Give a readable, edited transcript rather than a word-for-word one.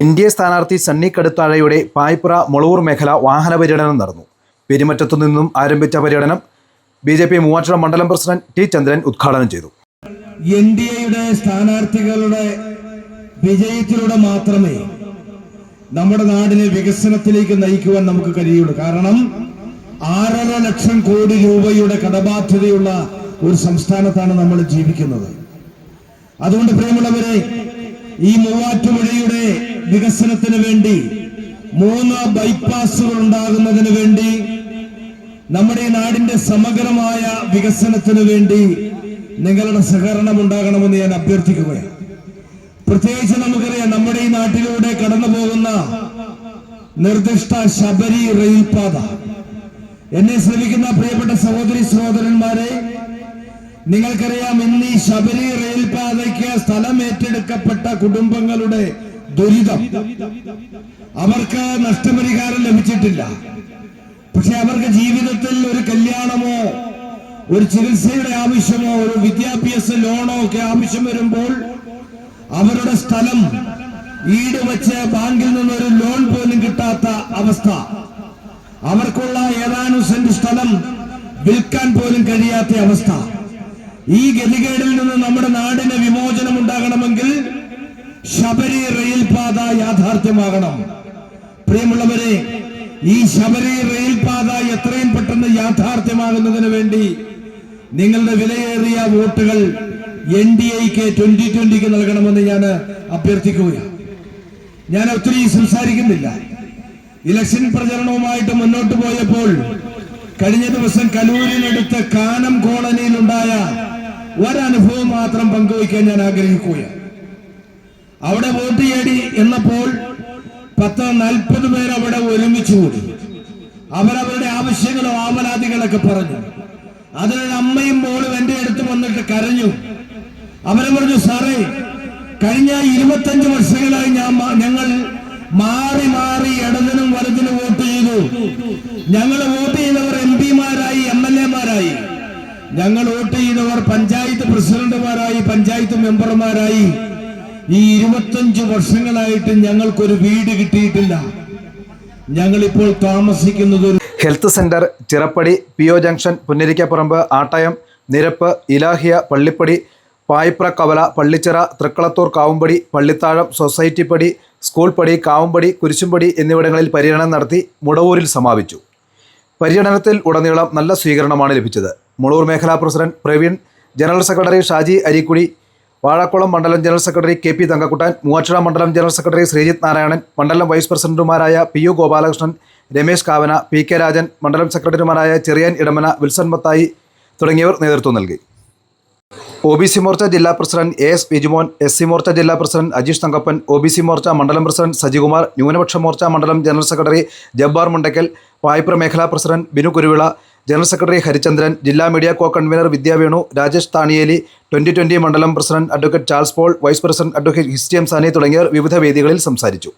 India സ്ഥാനാർത്ഥി സണ്ണി കടുത്താഴയുടെ പായ്പ്ര മുളവൂർ മേഖല വാഹന പര്യടനം നടന്നു. പെരുമറ്റത്തു നിന്നും ആരംഭിച്ച പര്യടനം BJP മൂവാറ്റുപുഴ മണ്ഡലം പ്രസിഡന്റ് T. ചന്ദ്രൻ ഉദ്ഘാടനം ചെയ്തു. NDAയുടെ സ്ഥാനാർത്ഥികളുടെ വിജയത്തിലൂടെ മാത്രമേ നമ്മുടെ നാടിനെ വികസനത്തിലേക്ക് നയിക്കുവാൻ നമുക്ക് കഴിയുള്ളൂ. കാരണം 6.5 ലക്ഷം കോടി രൂപയുടെ കടബാധ്യതയുള്ള ഒരു സംസ്ഥാനത്താണ് നമ്മൾ ജീവിക്കുന്നത്. അതുകൊണ്ട് പ്രിയമുള്ളവരെ, ഈ മൂവാറ്റുപുഴയുടെ വികസനത്തിന് വേണ്ടി 3 ബൈപ്പാസുകൾ ഉണ്ടാകുന്നതിന് വേണ്ടി, നമ്മുടെ ഈ നാടിന്റെ സമഗ്രമായ വികസനത്തിന് വേണ്ടി നിങ്ങളുടെ സഹകരണം ഉണ്ടാകണമെന്ന് ഞാൻ അഭ്യർത്ഥിക്കുകയാണ്. പ്രത്യേകിച്ച് നമുക്കറിയാം, നമ്മുടെ ഈ നാട്ടിലൂടെ കടന്നു പോകുന്ന നിർദ്ദിഷ്ട ശബരി റെയിൽപാത. എന്നെ ശ്രമിക്കുന്ന പ്രിയപ്പെട്ട സഹോദരി സഹോദരന്മാരെ, നിങ്ങൾക്കറിയാം, ഇന്ന് ഈ ശബരി റെയിൽപാതയ്ക്ക് സ്ഥലം ഏറ്റെടുക്കപ്പെട്ട കുടുംബങ്ങളുടെ ദുരിതം. അവർക്ക് നഷ്ടപരിഹാരം ലഭിച്ചിട്ടില്ല. പക്ഷെ അവർക്ക് ജീവിതത്തിൽ ഒരു കല്യാണമോ, ഒരു ചികിത്സയുടെ ആവശ്യമോ, ഒരു വിദ്യാഭ്യാസ ലോണോ ഒക്കെ ആവശ്യം വരുമ്പോൾ അവരുടെ സ്ഥലം ഈട് വെച്ച് ബാങ്കിൽ നിന്നൊരു ലോൺ പോലും കിട്ടാത്ത അവസ്ഥ, അവർക്കുള്ള ഏതാനും സെന്റ് സ്ഥലം വിൽക്കാൻ പോലും കഴിയാത്ത അവസ്ഥ. ഈ ഗതികേടിൽ നിന്ന് നമ്മുടെ നാടിന് വിമോചനം ഉണ്ടാകണമെങ്കിൽ ശബരി റെയിൽപാത യാഥാർത്ഥ്യമാകണം. പ്രിയമുള്ളവരെ, ഈ ശബരി റെയിൽപാത എത്രയും പെട്ടെന്ന് യാഥാർത്ഥ്യമാകുന്നതിന് വേണ്ടി നിങ്ങളുടെ വിലയേറിയ വോട്ടുകൾ NDAക്ക് 2020 നൽകണമെന്ന് ഞാൻ അഭ്യർത്ഥിക്കുകയാണ്. ഞാൻ ഒത്തിരി സംസാരിക്കുന്നില്ല. ഇലക്ഷൻ പ്രചരണവുമായിട്ട് മുന്നോട്ട് പോയപ്പോൾ കഴിഞ്ഞ ദിവസം കലൂരിനടുത്ത് കാനം കോളനിയിലുണ്ടായ ഒരനുഭവം മാത്രം പങ്കുവയ്ക്കാൻ ഞാൻ ആഗ്രഹിക്കുകയാണ്. അവിടെ വോട്ട് തേടി എന്നപ്പോൾ 10-40 പേർ അവിടെ ഒരുമിച്ച് കൂടി. അവരവരുടെ ആവശ്യങ്ങളും ആവലാതികളൊക്കെ പറഞ്ഞു. അതിനൊരു അമ്മയും മോളും എന്റെ അടുത്ത് വന്നിട്ട് കരഞ്ഞു. അവരെ പറഞ്ഞു, സാറേ, കഴിഞ്ഞ 25 വർഷങ്ങളായി ഞങ്ങൾ മാറി മാറി ഇടതിനും വലതിനും വോട്ട് ചെയ്തു. ഞങ്ങൾ വോട്ട് ചെയ്തവർ MP-മാരായി, MLA-മാരായി. ഞങ്ങൾ വോട്ട് ചെയ്തവർ പഞ്ചായത്ത് പ്രസിഡന്റുമാരായി, പഞ്ചായത്ത് മെമ്പർമാരായി. ഈ 25 വർഷങ്ങളായിട്ട് ഞങ്ങൾക്കൊരു വീട് കിട്ടിയിട്ടില്ല. ഞങ്ങളിപ്പോൾ താമസിക്കുന്നത് health centre, Chirappadi, PO junction, Punnarikkaparambu, Attayam, Nirappu, Ilahiya, Pallippadi, Payipra കവല, പള്ളിച്ചിറ, തൃക്കളത്തൂർ കാവുംപടി, പള്ളിത്താഴം, സൊസൈറ്റി പടി, സ്കൂൾ പടി, കാവുംപടി, കുരിശുംപടി എന്നിവിടങ്ങളിൽ പര്യടനം നടത്തി മുടവൂരിൽ സമാപിച്ചു. പര്യടനത്തിൽ ഉടനീളം നല്ല സ്വീകരണമാണ് ലഭിച്ചത്. മുളവൂർ മേഖലാ president Praveen, general secretary Shaji Areekkudi, Vazhakkulam മണ്ഡലം general secretary KP Thankakuttan, Muvattupuzha മണ്ഡലം ജനറൽ സെക്രട്ടറി ശ്രീജിത്ത് നാരായണൻ, മണ്ഡലം വൈസ് പ്രസിഡന്റുമാരായ PU ഗോപാലകൃഷ്ണൻ, രമേശ് കാവന, PK രാജൻ, മണ്ഡലം സെക്രട്ടറിമാരായ ചെറിയാൻ ഇടമന, വിൽസൺ മത്തായി തുടങ്ങിയവർ നേതൃത്വം നൽകി. OBC മോർച്ച ജില്ലാ president AS Vijumon, SC Morcha ജില്ലാ പ്രസിഡന്റ് അജീഷ് തങ്കപ്പൻ, OBC മോർച്ച മണ്ഡലം പ്രസിഡന്റ് സജികുമാർ, ന്യൂനപക്ഷ മോർച്ച മണ്ഡലം ജനറൽ സെക്രട്ടറി ജബ്ബാർ മുണ്ടക്കൽ, പായ്പ്ര മേഖലാ president Binu Kuruvila, general secretary Harichandran, ജില്ലാ media co convener Vidyavenu, Rajesh Thaniyeli, 2020 മണ്ഡലം president advocate Charles Paul, vice president advocate ഹിസ്റ്റിയം സാനി തുടങ്ങിയവർ വിവിധ വേദികളിൽ സംസാരിച്ചു.